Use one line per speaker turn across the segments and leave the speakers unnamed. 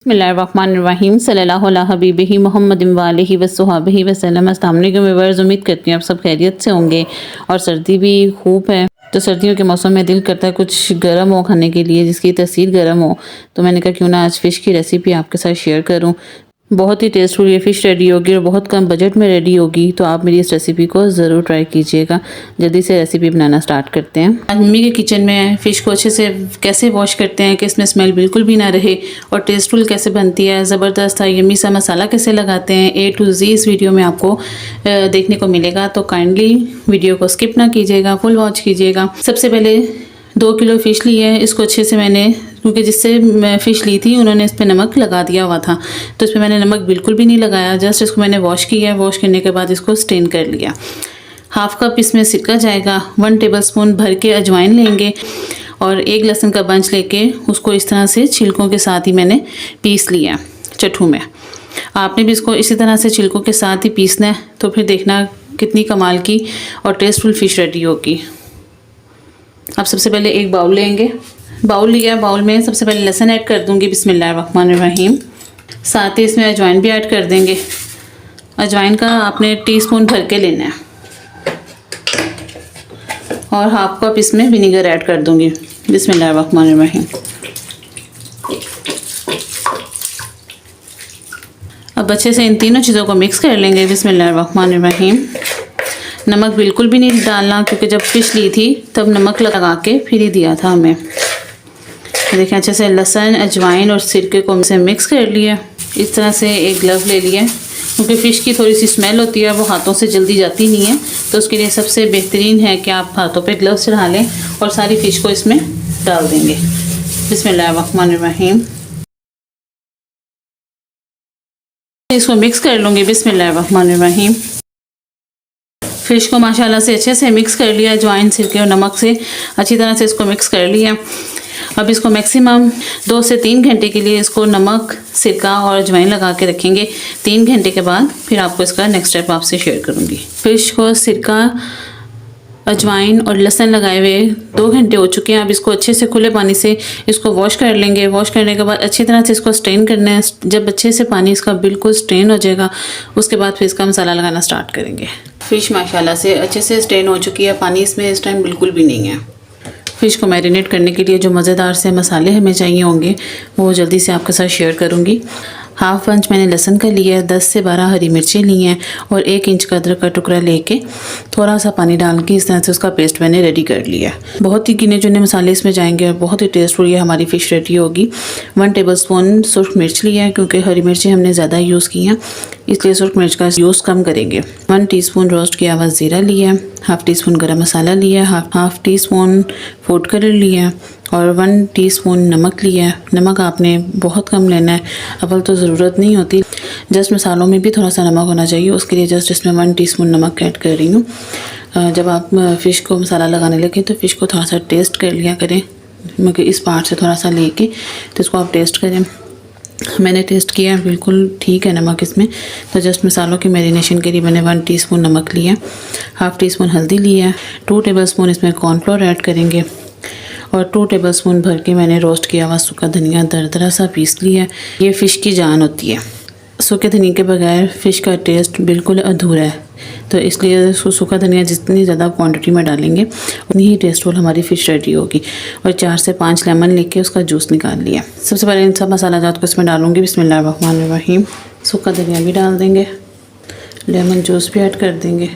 बिस्मिल्लाहिर्रहमानिर्रहीम सल्लल्लाहु अला हबीबिही मुहम्मदिन व आलिहि व सहाबिही वसल्लम। अस्सलाम वालेकुम व्यूअर्स, उम्मीद करती हूँ आप सब खैरियत से होंगे और सर्दी भी खूब है। तो सर्दियों के मौसम में दिल करता है कुछ गर्म हो खाने के लिए, जिसकी तासीर गर्म हो। तो मैंने कहा क्यों ना आज फ़िश की रेसिपी आपके साथ शेयर करूँ। बहुत ही टेस्टफुल ये फ़िश रेडी होगी और बहुत कम बजट में रेडी होगी। तो आप मेरी इस रेसिपी को ज़रूर ट्राई कीजिएगा। जल्दी से रेसिपी बनाना स्टार्ट करते हैं। आज मम्मी के किचन में फ़िश को अच्छे से कैसे वॉश करते हैं कि इसमें स्मेल बिल्कुल भी ना रहे और टेस्टफुल कैसे बनती है, ज़बरदस्त यम्मी सा मसाला कैसे लगाते हैं, A to Z इस वीडियो में आपको देखने को मिलेगा। तो काइंडली वीडियो को स्किप ना कीजिएगा, फुल वॉच कीजिएगा। सबसे पहले 2 किलो फ़िश ली है। इसको अच्छे से मैंने, क्योंकि जिससे मैं फ़िश ली थी उन्होंने इस पर नमक लगा दिया हुआ था, तो इस पर मैंने नमक बिल्कुल भी नहीं लगाया। जस्ट इसको मैंने वॉश किया है। वॉश करने के बाद इसको स्टेन कर लिया। हाफ़ कप इसमें सिरका जाएगा। 1 टेबलस्पून भर के अजवाइन लेंगे और 1 लहसुन का बंच लेके उसको इस तरह से छिलकों के साथ ही मैंने पीस लिया चट्टू में। आपने भी इसको इसी तरह से छिलकों के साथ ही पीसना है, तो फिर देखना कितनी कमाल की और टेस्टफुल फ़िश रेडी होगी। अब सबसे पहले एक बाउल लेंगे। बाउल लिया, बाउल में सबसे पहले लहसुन ऐड कर दूंगी बिस्मिल्लाहिर्रहमानिर्रहीम। साथ ही इसमें अजवाइन भी ऐड कर देंगे। अजवाइन का आपने टीस्पून भर के लेना है और हाफ कप इसमें विनीगर ऐड कर दूंगी बिस्मिल्लाहिर्रहमानिर्रहीम। अब अच्छे से इन तीनों चीज़ों को मिक्स कर लेंगे बिस्मिल्लाहिर्रहमानिर्रहीम। नमक बिल्कुल भी नहीं डालना, क्योंकि जब फ़िश ली थी तब नमक लगा के फिर ही दिया था हमें। देखें अच्छे से लहसुन, अजवाइन और सिरके को हमसे मिक्स कर लिया। इस तरह से एक ग्लव ले लिया, क्योंकि फ़िश की थोड़ी सी स्मेल होती है, वो हाथों से जल्दी जाती नहीं है। तो उसके लिए सबसे बेहतरीन है कि आप हाथों पे ग्लव्स चढ़ा लें और सारी फ़िश को इसमें डाल देंगे बिस्मिल्लाहिर्रहमानिर्रहीम। इसको मिक्स कर लूँगी बिस्मिल्लाहिर्रहमानिर्रहीम। फ़िश को माशाल्लाह से अच्छे से मिक्स कर लिया, अजवाइन, सिरके और नमक से अच्छी तरह से इसको मिक्स कर लिया। अब इसको मैक्सिमम 2 से 3 घंटे के लिए इसको नमक, सिरका और अजवाइन लगा के रखेंगे। 3 घंटे के बाद फिर आपको इसका नेक्स्ट स्टेप आपसे शेयर करूँगी। फ़िश को सिरका, अजवाइन और लहसुन लगाए हुए 2 घंटे हो चुके हैं। अब इसको अच्छे से खुले पानी से इसको वॉश कर लेंगे। वॉश करने के बाद अच्छी तरह से इसको स्ट्रेन करना है। जब अच्छे से पानी इसका बिल्कुल स्ट्रेन हो जाएगा, उसके बाद फिर इसका मसाला लगाना स्टार्ट करेंगे। फ़िश माशाल्लाह से अच्छे से स्ट्रेन हो चुकी है, पानी इसमें इस टाइम बिल्कुल भी नहीं है। फ़िश को मैरिनेट करने के लिए जो मज़ेदार से मसाले हमें चाहिए होंगे वो जल्दी से आपके साथ शेयर करूँगी। हाफ़ इंच मैंने लहसुन का लिया है, 10 से 12 हरी मिर्चें ली हैं और 1 इंच का अदरक का टुकड़ा लेके थोड़ा सा पानी डाल के इस तरह से उसका पेस्ट मैंने रेडी कर लिया। बहुत ही गिने चुने मसाले इसमें जाएंगे और बहुत ही टेस्टफुल ये हमारी फ़िश रेडी होगी। 1 टेबलस्पून सुर्ख मिर्च लिया है, क्योंकि हरी मिर्चें हमने ज़्यादा यूज़ की हैं, इसलिए सुर्ख मिर्च का यूज़ कम करेंगे। 1 टीस्पून रोस्ट किया हुआ ज़ीरा लिया है, हाफ़ टीस्पून गरम मसाला लिया है, हाफ़ टीस्पून फूड कलर लिया है और 1 टीस्पून नमक लिया है। नमक आपने बहुत कम लेना है, अव्वल तो ज़रूरत नहीं होती, जस्ट मसालों में भी थोड़ा सा नमक होना चाहिए, उसके लिए जस्ट इसमें 1 टीस्पून नमक ऐड कर रही हूँ। जब आप फ़िश को मसाला लगाने लगे तो फ़िश को थोड़ा सा टेस्ट कर लिया करें, मगर इस पार्ट से थोड़ा सा लेके तो इसको आप टेस्ट करें। मैंने टेस्ट किया, बिल्कुल ठीक है नमक इसमें। तो जस्ट मसालों की मैरिनेशन के लिए मैंने 1 टीस्पून नमक लिया, हाफ़ टीस्पून हल्दी लिया, 2 टेबलस्पून इसमें कॉर्नफ्लोर ऐड करेंगे और 2 टेबलस्पून भर के मैंने रोस्ट किया हुआ सूखा धनिया दरदरा सा पीस लिया। ये फ़िश की जान होती है, सूखे धनिया के बगैर फ़िश का टेस्ट बिल्कुल अधूरा है। तो इसलिए सूखा धनिया जितनी ज़्यादा क्वांटिटी में डालेंगे उतनी ही टेस्टफुल हमारी फ़िश रेडी होगी। और 4 से 5 लेमन लेके उसका जूस निकाल लिया। सबसे पहले इन सब मसाला जात को इसमें डालूँगी बिस्मिल्लाहिर्रहमानिर्रहीम। सूखा धनिया भी डाल देंगे, लेमन जूस भी ऐड कर देंगे,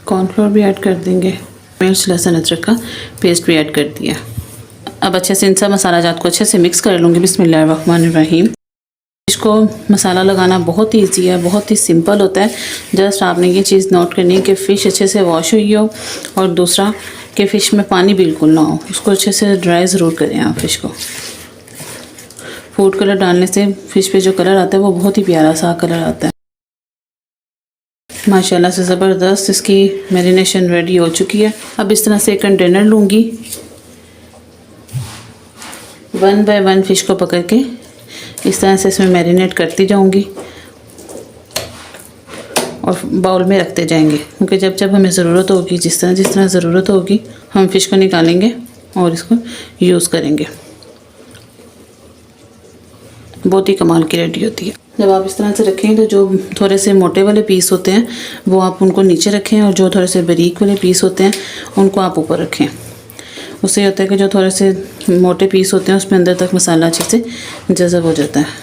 कॉर्नफ्लोर भी ऐड कर देंगे, मिर्च, लहसुन, अदरक का पेस्ट भी ऐड कर दिया। अब अच्छे से इन सब मसाला जात को अच्छे से मिक्स कर लूँगी बिस्मिल्लाहिर्रहमानिर्रहीम। इसको मसाला लगाना बहुत ही ईजी है, बहुत ही सिंपल होता है। जस्ट आपने ये चीज़ नोट करनी है कि फ़िश अच्छे से वॉश हुई हो और दूसरा कि फ़िश में पानी बिल्कुल ना हो। उसको अच्छे से ड्राई ज़रूर करें आप फ़िश को। फूड कलर डालने से फ़िश पे जो कलर आता है वो बहुत ही प्यारा सा कलर आता है। माशाल्लाह से ज़बरदस्त इसकी मैरिनेशन रेडी हो चुकी है। अब इस तरह से एक कंटेनर लूँगी, 1 बाय 1 फ़िश को पकड़ के इस तरह से इसमें मैरिनेट करती जाऊंगी और बाउल में रखते जाएंगे, क्योंकि जब जब हमें ज़रूरत होगी, जिस तरह ज़रूरत होगी, हम फ़िश को निकालेंगे और इसको यूज़ करेंगे। बहुत ही कमाल की रेडी होती है। जब आप इस तरह से रखें तो जो थोड़े से मोटे वाले पीस होते हैं वो आप उनको नीचे रखें और जो थोड़े से बारीक वाले पीस होते हैं उनको आप ऊपर रखें। उससे ये होता है कि जो थोड़े से मोटे पीस होते हैं उसमें अंदर तक मसाला अच्छे से जज़ब हो जाता है।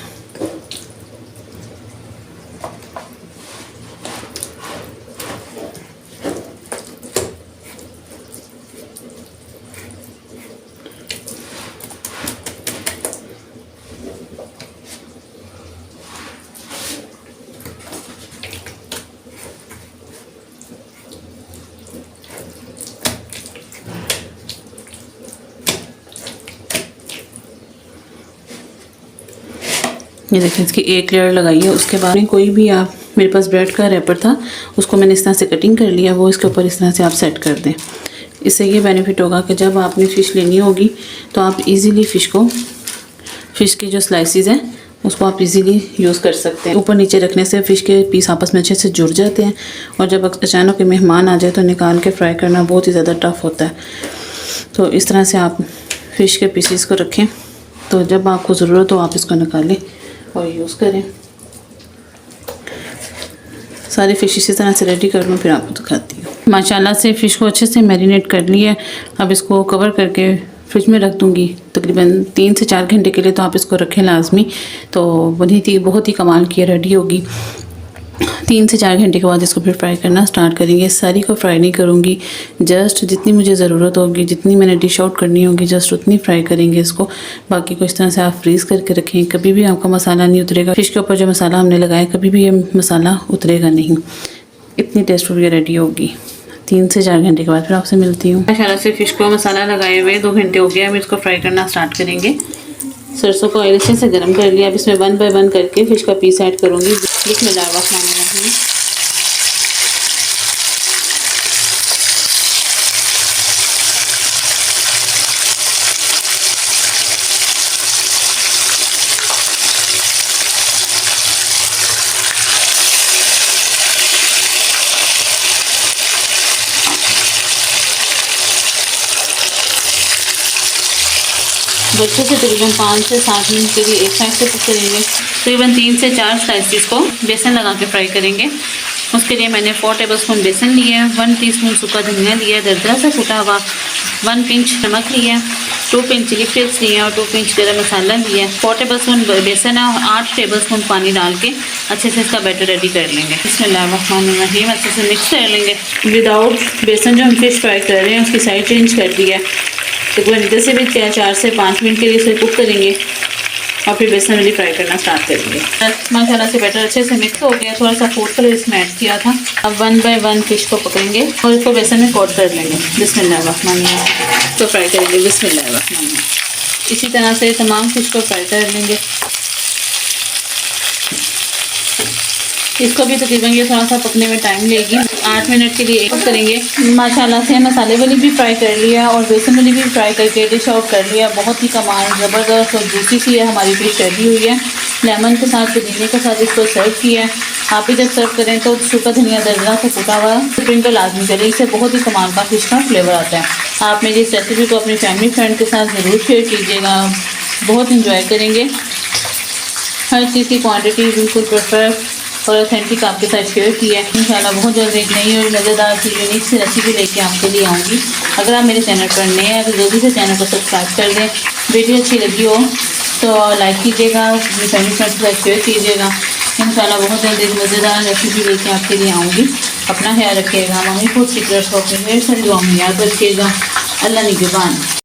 ये देखिए इसकी एक लेयर लगाई है। उसके बाद कोई भी आप, मेरे पास ब्रेड का रैपर था उसको मैंने इस तरह से कटिंग कर लिया, वो इसके ऊपर इस तरह से आप सेट कर दें। इससे ये बेनिफिट होगा कि जब आपने फ़िश लेनी होगी तो आप इजीली फ़िश की जो स्लाइसिस हैं उसको आप इजीली यूज़ कर सकते हैं। ऊपर नीचे रखने से फ़िश के पीस आपस में अच्छे से जुड़ जाते हैं और जब अचानक के मेहमान आ जाए तो निकाल के फ्राई करना बहुत ही ज़्यादा टफ होता है। तो इस तरह से आप फ़िश के पीसीस को रखें तो जब आपको ज़रूरत हो आप इसको निकालें और यूज़ करें। सारी फ़िश इसी तरह से रेडी कर लूँ फिर आपको दिखाती हूँ। माशाल्लाह से फ़िश को अच्छे से मैरिनेट कर लिया। अब इसको कवर करके फ्रिज में रख दूँगी तकरीबन 3 से 4 घंटे के लिए। तो आप इसको रखें लाजमी, तो बहुत ही कमाल की रेडी होगी। 3 से 4 घंटे के बाद इसको फिर फ्राई करना स्टार्ट करेंगे। सारी को फ्राई नहीं करूँगी, जस्ट जितनी मुझे ज़रूरत होगी, जितनी मैंने डिश आउट करनी होगी जस्ट उतनी फ्राई करेंगे इसको। बाकी को इस तरह से आप फ्रीज़ करके रखें। कभी भी आपका मसाला नहीं उतरेगा, फ़िश के ऊपर जो मसाला हमने लगाया कभी भी ये मसाला उतरेगा नहीं। इतनी टेस्टफुल ये रेडी होगी। 3 से 4 घंटे के बाद फिर आपसे मिलती हूँ। माशाल्लाह से फ़िश को मसाला लगाए हुए 2 घंटे हो गया। अब इसको फ्राई करना स्टार्ट करेंगे। सरसों को ऑयल अच्छे से गर्म कर लिया। अब इसमें 1 बाय 1 करके फ़िश का पीस ऐड करूँगी। बिस्मिल्लाहिर्रहमानिर्रहीम। बच्चों से तकरीबन 5 से 7 मिनट के लिए एक साइड से कुक करेंगे। तकरीबन 3 से 4 स्लाइसिस को बेसन लगा के फ्राई करेंगे। उसके लिए मैंने 4 टेबलस्पून बेसन लिया है, 1 टीस्पून सूखा धनिया लिया, दरदरा से कुटा हुआ 1 पिंच नमक लिया, 2 पिंच चिली फ्लेक्स लिए और 2 पिंच गरम मसाला लिया। 4 टेबलस्पून बेसन है और 8 टेबलस्पून पानी डाल के अच्छे से इसका बैटर रेडी कर लेंगे। बिस्मिल्लाहिर्रहमानिर्रहीम। अच्छे से मिक्स कर लेंगे। विदाउट बेसन जो हम फिश फ्राई कर रहे हैं उसकी साइड चेंज कर दिया है। तकरीबन इधर से भी 4 से 5 मिनट के लिए इसे कुक करेंगे और फिर बेसन वाली फ्राई करना स्टार्ट करेंगे। माशाल्लाह से बैटर अच्छे से मिक्स हो गया। थोड़ा सा फूड कलर इसमें ऐड किया था। अब 1 बाय 1 फिश को पकड़ेंगे और इसको बेसन में कोट कर लेंगे। बिस्मिल्लाहिर्रहमानिर्रहीम। तो फ्राई करेंगे बिस्मिल्लाहिर्रहमानिर्रहीम। इसी तरह से तमाम फिश को फ्राई कर लेंगे। इसको भी तकरीबन ये थोड़ा सा पकने में टाइम लेगी। 8 मिनट के लिए कुक करेंगे। माशाल्लाह से मसाले वाली भी फ्राई कर लिया और बेसन वाली भी फ्राई करके डिश आउट कर लिया। बहुत ही कमाल ज़बरदस्त और जूसी सी है हमारी फिश रेडी हुई है। लेमन के साथ, पुदीने के साथ इसको सर्व किया है। आप भी जब सर्व करें तो सूखा धनिया दरदरा से कुटा हुआ स्प्रिंकल लाजमी करें। इससे बहुत ही कमाल का फिश का फ्लेवर आता है। आप मेरी इस रेसिपी को अपनी फैमिली फ्रेंड के साथ ज़रूर शेयर कीजिएगा, बहुत इंजॉय करेंगे। हर चीज़ की क्वान्टिटी बिल्कुल परफेक्ट और ऑथेंटिक आपके साथ शेयर किया है। इंशाल्लाह बहुत जल्द एक नई और मज़ेदार सी यूनिक सी रेसिपी लेके आपके लिए आऊँगी। अगर आप मेरे चैनल पर नए हैं तो जल्दी से चैनल को सब्सक्राइब कर दें। वीडियो अच्छी लगी हो तो लाइक कीजिएगा, अपनी फैमिली फ्रेंड्स के साथ शेयर कीजिएगा। इंशाल्लाह बहुत जल्द एक मज़ेदार रेसिपी लेके आपके लिए आऊँगी। अपना ख्याल रखिएगा। मम्मी फूड सीक्रेट्स को अपनी ढेर सारी दुआ में याद रखिएगा। अल्लाह निगहबान।